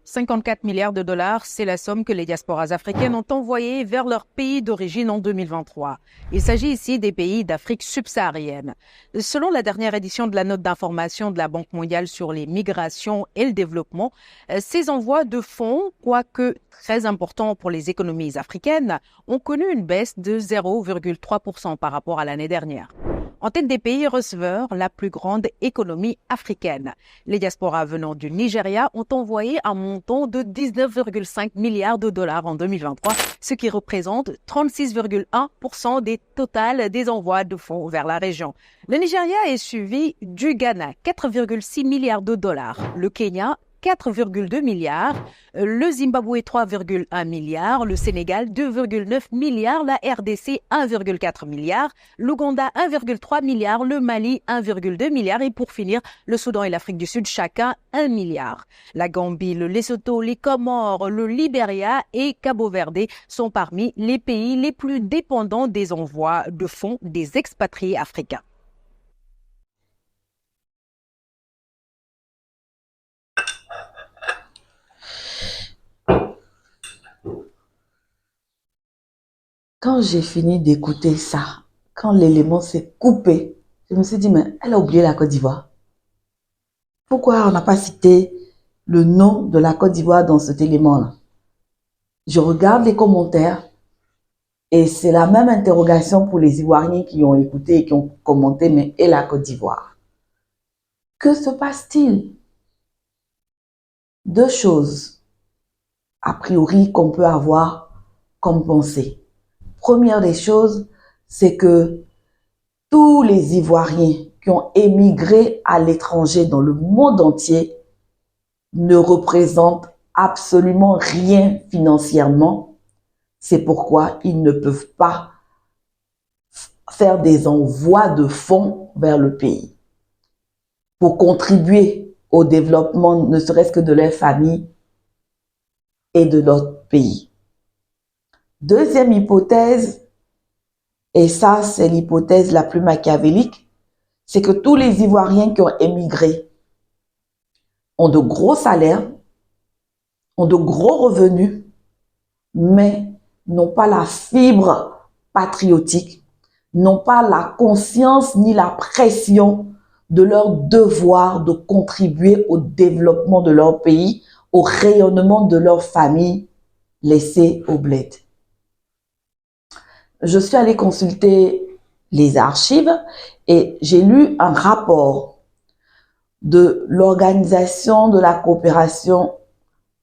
54 milliards de dollars, c'est la somme que les diasporas africaines ont envoyée vers leur pays d'origine en 2023. Il s'agit ici des pays d'Afrique subsaharienne. Selon la dernière édition de la note d'information de la Banque mondiale sur les migrations et le développement, ces envois de fonds, quoique très importants pour les économies africaines, ont connu une baisse de 0,3% par rapport à l'année dernière. En tête des pays receveurs, la plus grande économie africaine. Les diasporas venant du Nigeria ont envoyé un montant de 19,5 milliards de dollars en 2023, ce qui représente 36,1% des totales des envois de fonds vers la région. Le Nigeria est suivi du Ghana, 4,6 milliards de dollars, le Kenya, 4,2 milliards, le Zimbabwe 3,1 milliards, le Sénégal 2,9 milliards, la RDC 1,4 milliard, l'Ouganda 1,3 milliard, le Mali 1,2 milliard et pour finir, le Soudan et l'Afrique du Sud chacun 1 milliard. La Gambie, le Lesotho, les Comores, le Libéria et Cabo Verde sont parmi les pays les plus dépendants des envois de fonds des expatriés africains. Quand j'ai fini d'écouter ça, quand l'élément s'est coupé, je me suis dit, mais elle a oublié la Côte d'Ivoire. Pourquoi on n'a pas cité le nom de la Côte d'Ivoire dans cet élément-là? Je regarde les commentaires et c'est la même interrogation pour les Ivoiriens qui ont écouté et qui ont commenté, mais et la Côte d'Ivoire? Que se passe-t-il? Deux choses, a priori, qu'on peut avoir comme pensée. Première des choses, c'est que tous les Ivoiriens qui ont émigré à l'étranger dans le monde entier ne représentent absolument rien financièrement. C'est pourquoi ils ne peuvent pas faire des envois de fonds vers le pays pour contribuer au développement, ne serait-ce que de leur famille et de notre pays. Deuxième hypothèse, et ça c'est l'hypothèse la plus machiavélique, c'est que tous les Ivoiriens qui ont émigré ont de gros salaires, ont de gros revenus, mais n'ont pas la fibre patriotique, n'ont pas la conscience ni la pression de leur devoir de contribuer au développement de leur pays, au rayonnement de leur famille laissée au bled. Je suis allée consulter les archives et j'ai lu un rapport de l'Organisation de la coopération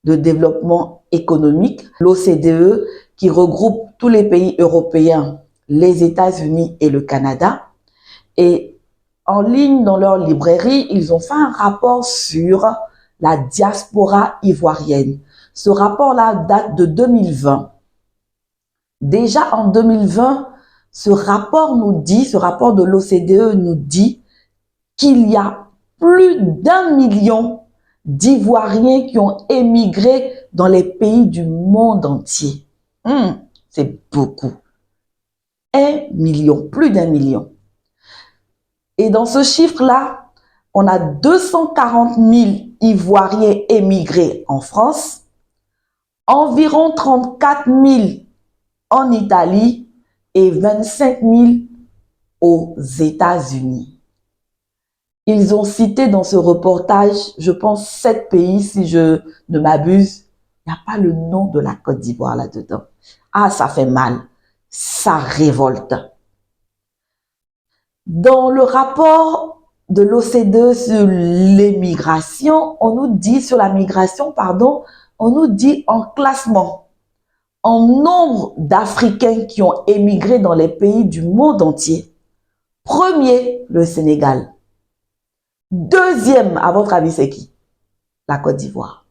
de développement économique, l'OCDE, qui regroupe tous les pays européens, les États-Unis et le Canada. Et en ligne dans leur librairie, ils ont fait un rapport sur la diaspora ivoirienne. Ce rapport-là date de 2020. Déjà en 2020, ce rapport de l'OCDE nous dit qu'il y a plus d'1 million d'Ivoiriens qui ont émigré dans les pays du monde entier. C'est beaucoup. 1 million, plus d'1 million. Et dans ce chiffre-là, on a 240 000 Ivoiriens émigrés en France, environ 34 000 en Italie et 25 000 aux États-Unis. Ils ont cité dans ce reportage, je pense, 7 pays, si je ne m'abuse. Il n'y a pas le nom de la Côte d'Ivoire là-dedans. Ah, ça fait mal. Ça révolte. Dans le rapport de l'OCDE sur l'émigration, on nous dit, sur la migration, pardon, on nous dit en classement, en nombre d'Africains qui ont émigré dans les pays du monde entier. Premier, le Sénégal. Deuxième, à votre avis, c'est qui? La Côte d'Ivoire.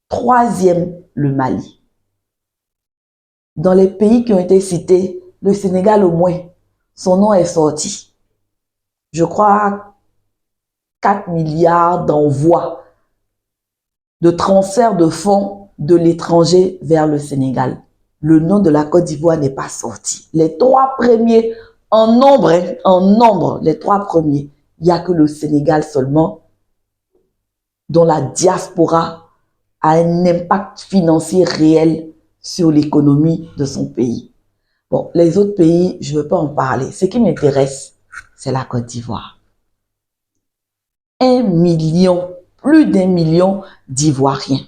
Troisième, le Mali. Dans les pays qui ont été cités, le Sénégal au moins, son nom est sorti. Je crois 4 milliards d'envois de transfert de fonds de l'étranger vers le Sénégal. Le nom de la Côte d'Ivoire n'est pas sorti. Les trois premiers en nombre, les trois premiers, il n'y a que le Sénégal seulement dont la diaspora a un impact financier réel sur l'économie de son pays. Bon, les autres pays, je ne veux pas en parler. Ce qui m'intéresse, c'est la Côte d'Ivoire. 1 million, plus d'1 million d'Ivoiriens.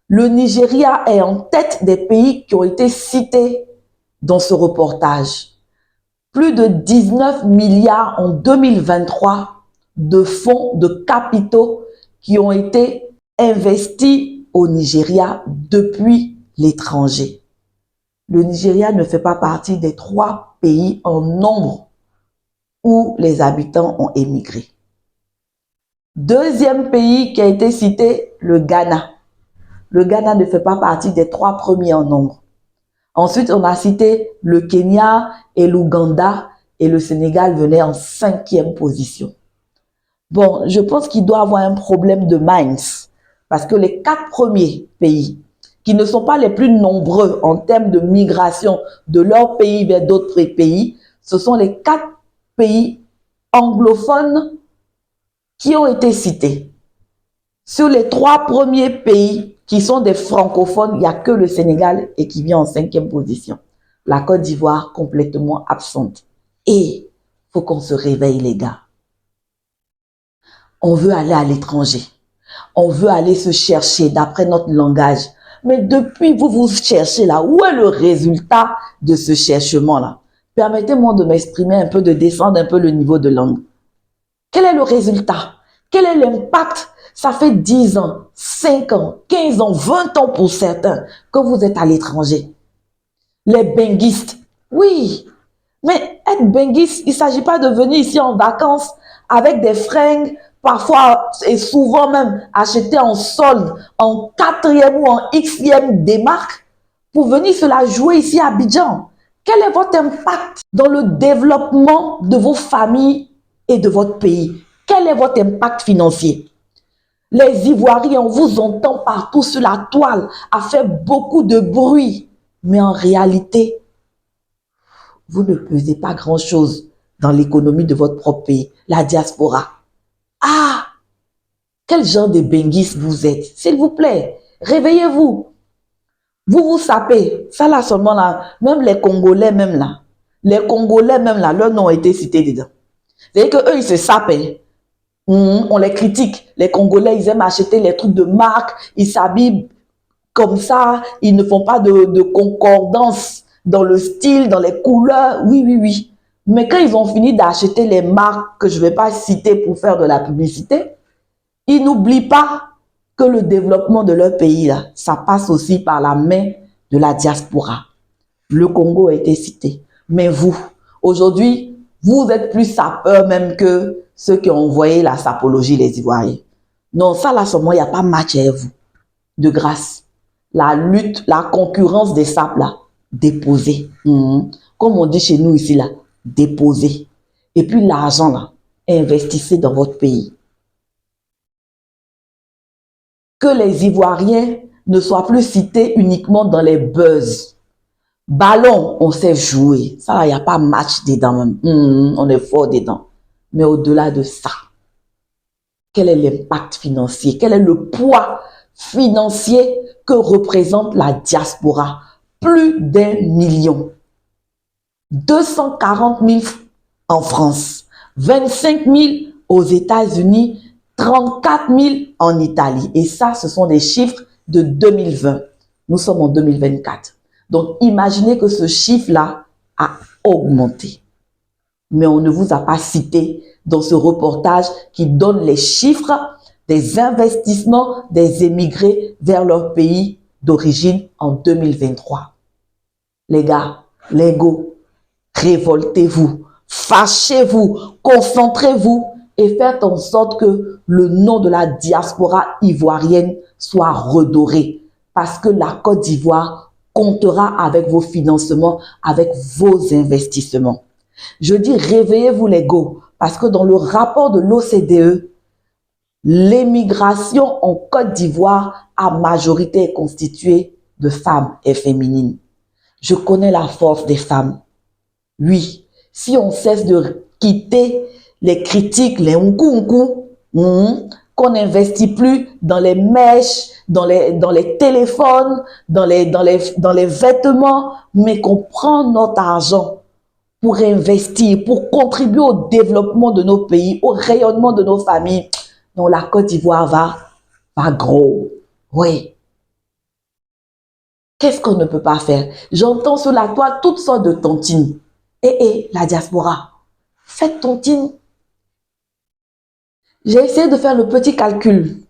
Le Nigeria est en tête des pays qui ont été cités dans ce reportage. Plus de 19 milliards en 2023 de fonds de capitaux qui ont été investis au Nigeria depuis l'étranger. Le Nigeria ne fait pas partie des 3 pays en nombre où les habitants ont émigré. Deuxième pays qui a été cité, le Ghana. Le Ghana ne fait pas partie des 3 premiers en nombre. Ensuite, on a cité le Kenya et l'Ouganda et le Sénégal venait en 5e position. Bon, je pense qu'il doit y avoir un problème de minds parce que les 4 premiers pays qui ne sont pas les plus nombreux en termes de migration de leur pays vers d'autres pays, ce sont les 4 pays anglophones qui ont été cités. Sur les 3 premiers pays qui sont des francophones, il n'y a que le Sénégal et qui vient en 5e position. La Côte d'Ivoire complètement absente. Et il faut qu'on se réveille, les gars. On veut aller à l'étranger. On veut aller se chercher d'après notre langage. Mais depuis vous cherchez là, où est le résultat de ce cherchement-là? Permettez-moi de m'exprimer un peu, de descendre un peu le niveau de langue. Quel est le résultat? Quel est l'impact? Ça fait 10 ans, 5 ans, 15 ans, 20 ans pour certains que vous êtes à l'étranger. Les benguistes, oui. Mais être benguiste, il ne s'agit pas de venir ici en vacances avec des fringues, parfois et souvent même acheter en solde, en 4e ou en Xème des marques, pour venir se la jouer ici à Abidjan. Quel est votre impact dans le développement de vos familles et de votre pays? Quel est votre impact financier? Les Ivoiriens, on vous entend partout sur la toile, à faire beaucoup de bruit. Mais en réalité, vous ne pesez pas grand-chose dans l'économie de votre propre pays, la diaspora. Ah! Quel genre de benguistes vous êtes? S'il vous plaît, réveillez-vous. Vous vous sapez. Ça là seulement là, même les Congolais même là. Les Congolais même là, leur nom a été cité dedans. C'est-à-dire qu'eux, ils se sapent. On les critique. Les Congolais, ils aiment acheter les trucs de marque. Ils s'habillent comme ça. Ils ne font pas de concordance dans le style, dans les couleurs. Oui, oui, oui. Mais quand ils ont fini d'acheter les marques que je ne vais pas citer pour faire de la publicité, ils n'oublient pas que le développement de leur pays, là, ça passe aussi par la main de la diaspora. Le Congo a été cité. Mais vous, aujourd'hui, vous êtes plus sapeurs même que ceux qui ont envoyé la sapologie, les Ivoiriens. Non, ça là, seulement, il n'y a pas match avec vous. De grâce. La lutte, la concurrence des sapes là, déposez. Comme on dit chez nous ici là, déposez. Et puis l'argent là, investissez dans votre pays. Que les Ivoiriens ne soient plus cités uniquement dans les buzz. Ballon, on sait jouer. Ça, il n'y a pas match dedans même. On est fort dedans. Mais au-delà de ça, quel est l'impact financier? Quel est le poids financier que représente la diaspora? Plus d'1 million. 240 000 en France. 25 000 aux États-Unis. 34 000 en Italie. Et ça, ce sont des chiffres de 2020. Nous sommes en 2024. Donc, imaginez que ce chiffre-là a augmenté. Mais on ne vous a pas cité dans ce reportage qui donne les chiffres des investissements des émigrés vers leur pays d'origine en 2023. Les gars, les go, révoltez-vous, fâchez-vous, concentrez-vous et faites en sorte que le nom de la diaspora ivoirienne soit redoré. Parce que la Côte d'Ivoire comptera avec vos financements, avec vos investissements. Je dis réveillez-vous les go, parce que dans le rapport de l'OCDE, l'émigration en Côte d'Ivoire à majorité est constituée de femmes et féminines. Je connais la force des femmes. Oui, si on cesse de quitter les critiques, les qu'on n'investit plus dans les mèches, dans les téléphones, dans les vêtements, mais qu'on prend notre argent pour investir, pour contribuer au développement de nos pays, au rayonnement de nos familles. Donc la Côte d'Ivoire va gros. Oui. Qu'est-ce qu'on ne peut pas faire? J'entends sur la toile toutes sortes de tontines. La diaspora, faites tontines. J'ai essayé de faire le petit calcul.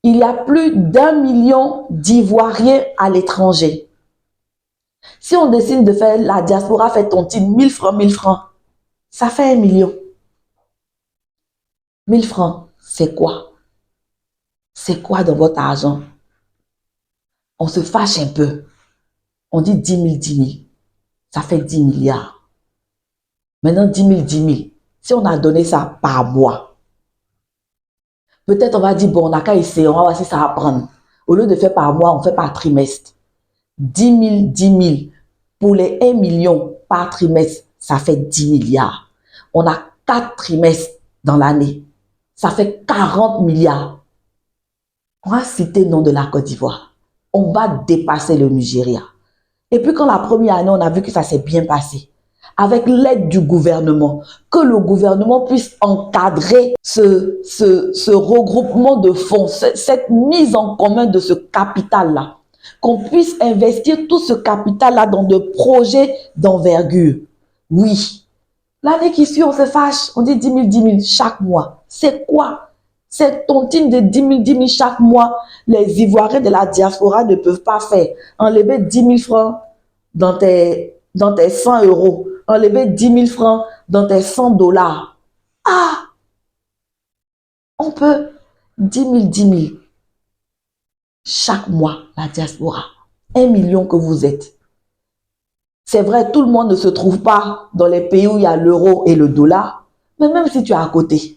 Il y a plus d'1 million d'Ivoiriens à l'étranger. Si on décide de faire la diaspora fait tontine, 1000 francs, 1000 francs, ça fait 1 million. 1000 francs, c'est quoi? C'est quoi dans votre argent? On se fâche un peu. On dit 10 000, 10 000. Ça fait 10 milliards. Maintenant, 10 000, 10 000. Si on a donné ça par mois, peut-être on va dire, bon, on n'a qu'à essayer, on va voir si ça va prendre. Au lieu de faire par mois, on fait par trimestre. 10 000, 10 000. Pour les 1 million par trimestre, ça fait 10 milliards. On a 4 trimestres dans l'année. Ça fait 40 milliards. On va citer le nom de la Côte d'Ivoire. On va dépasser le Nigeria. Et puis quand la première année, on a vu que ça s'est bien passé. Avec l'aide du gouvernement, que le gouvernement puisse encadrer ce regroupement de fonds, cette mise en commun de ce capital-là. Qu'on puisse investir tout ce capital-là dans des projets d'envergure. Oui. L'année qui suit, on se fâche, on dit 10 000, 10 000 chaque mois. C'est quoi? Cette tontine de 10 000, 10 000 chaque mois, les Ivoiriens de la diaspora ne peuvent pas faire. Enlever 10 000 francs dans tes 100 euros. Enlever 10 000 francs dans tes 100 dollars. Ah! On peut 10 000, 10 000 chaque mois, la diaspora. 1 million que vous êtes. C'est vrai, tout le monde ne se trouve pas dans les pays où il y a l'euro et le dollar. Mais même si tu es à côté,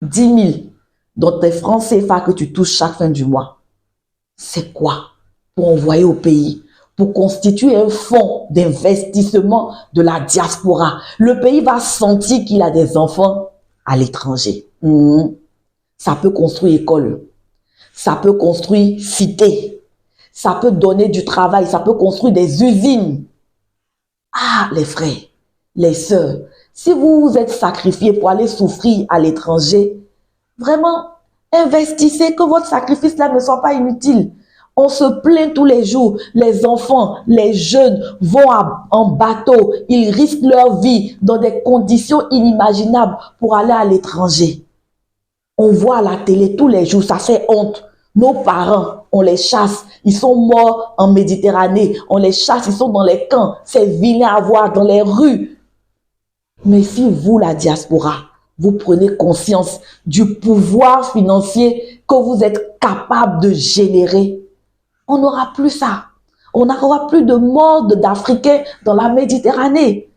10 000 dans tes francs CFA que tu touches chaque fin du mois, c'est quoi? Pour envoyer au pays, pour constituer un fonds d'investissement de la diaspora. Le pays va sentir qu'il a des enfants à l'étranger. Ça peut construire école, ça peut construire cité, ça peut donner du travail, ça peut construire des usines. Ah, les frères, les sœurs, si vous vous êtes sacrifiés pour aller souffrir à l'étranger, vraiment, investissez, que votre sacrifice-là ne soit pas inutile. On se plaint tous les jours. Les enfants, les jeunes vont en bateau. Ils risquent leur vie dans des conditions inimaginables pour aller à l'étranger. On voit à la télé tous les jours, ça fait honte. Nos parents, on les chasse. Ils sont morts en Méditerranée. On les chasse, ils sont dans les camps. C'est vilain à voir dans les rues. Mais si vous, la diaspora, vous prenez conscience du pouvoir financier que vous êtes capable de générer, on n'aura plus ça. On n'aura plus de morts d'Africains dans la Méditerranée.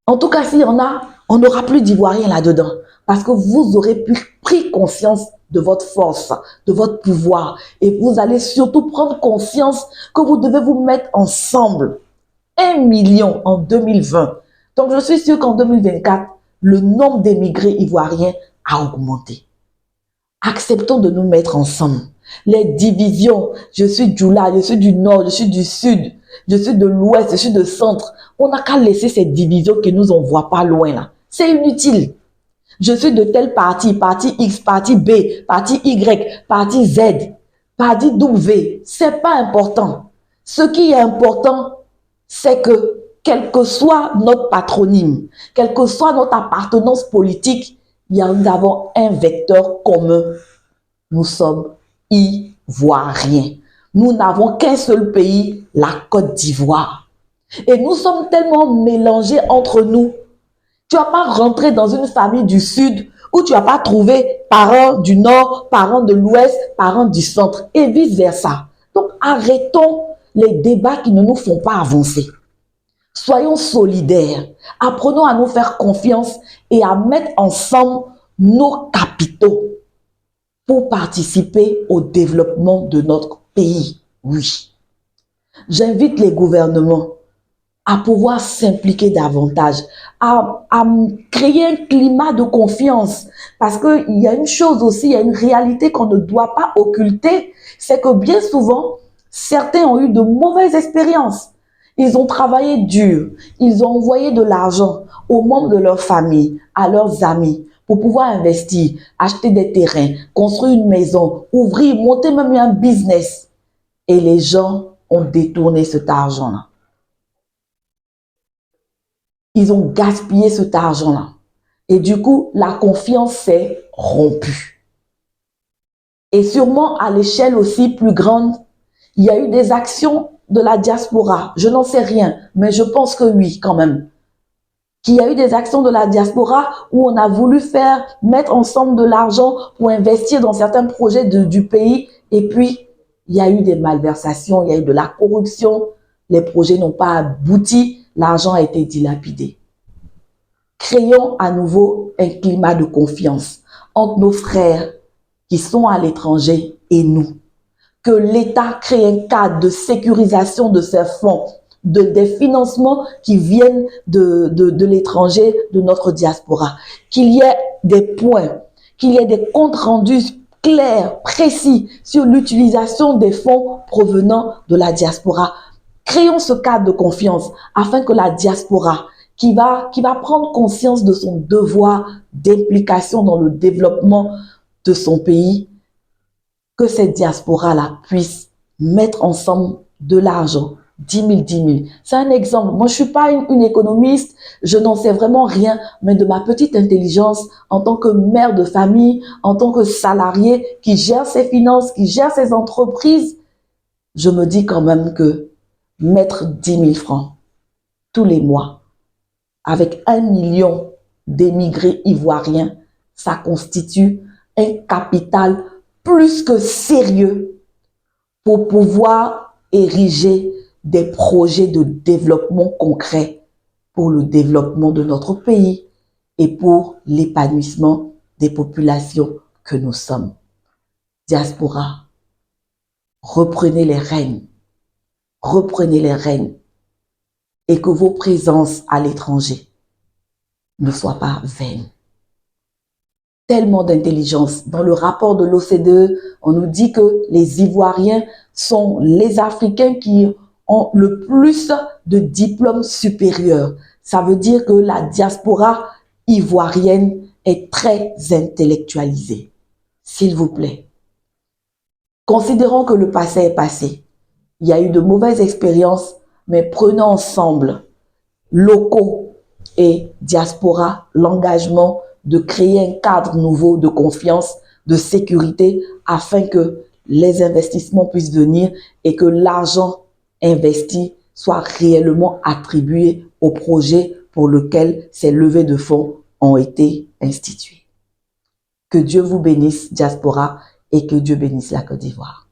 En tout cas, s'il y en a, on n'aura plus d'Ivoiriens là-dedans. Parce que vous aurez pris conscience de votre force, de votre pouvoir. Et vous allez surtout prendre conscience que vous devez vous mettre ensemble. 1 million en 2020. Donc, je suis sûre qu'en 2024, le nombre d'émigrés ivoiriens a augmenté. Acceptons de nous mettre ensemble. Les divisions, je suis du là, je suis du nord, je suis du sud, je suis de l'ouest, je suis de centre. On n'a qu'à laisser ces divisions qui nous envoient pas loin là. C'est inutile. Je suis de tel parti, parti X, parti B, parti Y, parti Z, parti W. C'est pas important. Ce qui est important, c'est que quel que soit notre patronyme, quelle que soit notre appartenance politique, nous avons un vecteur commun. Nous sommes Ivoiriens. Nous n'avons qu'un seul pays, la Côte d'Ivoire. Et nous sommes tellement mélangés entre nous. Tu vas pas rentrer dans une famille du Sud où tu vas pas trouver parents du Nord, parents de l'Ouest, parents du Centre et vice versa. Donc arrêtons les débats qui ne nous font pas avancer. Soyons solidaires, apprenons à nous faire confiance et à mettre ensemble nos capitaux pour participer au développement de notre pays. Oui. J'invite les gouvernements à pouvoir s'impliquer davantage, à créer un climat de confiance. Parce qu'il y a une chose aussi, il y a une réalité qu'on ne doit pas occulter, c'est que bien souvent, certains ont eu de mauvaises expériences. Ils ont travaillé dur, ils ont envoyé de l'argent aux membres de leur famille, à leurs amis, pour pouvoir investir, acheter des terrains, construire une maison, ouvrir, monter même un business. Et les gens ont détourné cet argent-là. Ils ont gaspillé cet argent-là. Et du coup, la confiance s'est rompue. Et sûrement à l'échelle aussi plus grande, il y a eu des actions de la diaspora. Je n'en sais rien, mais je pense que oui, quand même. Qu'il y a eu des actions de la diaspora où on a voulu mettre ensemble de l'argent pour investir dans certains projets du pays. Et puis, il y a eu des malversations, il y a eu de la corruption. Les projets n'ont pas abouti, l'argent a été dilapidé. Créons à nouveau un climat de confiance entre nos frères qui sont à l'étranger et nous. Que l'État crée un cadre de sécurisation de ces fonds, des financements qui viennent de l'étranger, de notre diaspora. Qu'il y ait des points, qu'il y ait des comptes rendus clairs, précis sur l'utilisation des fonds provenant de la diaspora. Créons ce cadre de confiance afin que la diaspora, qui va prendre conscience de son devoir d'implication dans le développement de son pays, que cette diaspora-là puisse mettre ensemble de l'argent, 10 000, 10 000. C'est un exemple. Moi, je suis pas une économiste, je n'en sais vraiment rien, mais de ma petite intelligence, en tant que mère de famille, en tant que salarié qui gère ses finances, qui gère ses entreprises, je me dis quand même que mettre 10 000 francs tous les mois, avec 1 million d'émigrés ivoiriens, ça constitue un capital plus que sérieux pour pouvoir ériger des projets de développement concrets pour le développement de notre pays et pour l'épanouissement des populations que nous sommes. Diaspora, reprenez les rênes et que vos présences à l'étranger ne soient pas vaines. Tellement d'intelligence. Dans le rapport de l'OCDE, on nous dit que les Ivoiriens sont les Africains qui ont le plus de diplômes supérieurs. Ça veut dire que la diaspora ivoirienne est très intellectualisée. S'il vous plaît, considérons que le passé est passé. Il y a eu de mauvaises expériences, mais prenons ensemble, locaux et diaspora, l'engagement de créer un cadre nouveau de confiance, de sécurité, afin que les investissements puissent venir et que l'argent investi soit réellement attribué au projet pour lequel ces levées de fonds ont été instituées. Que Dieu vous bénisse, diaspora, et que Dieu bénisse la Côte d'Ivoire.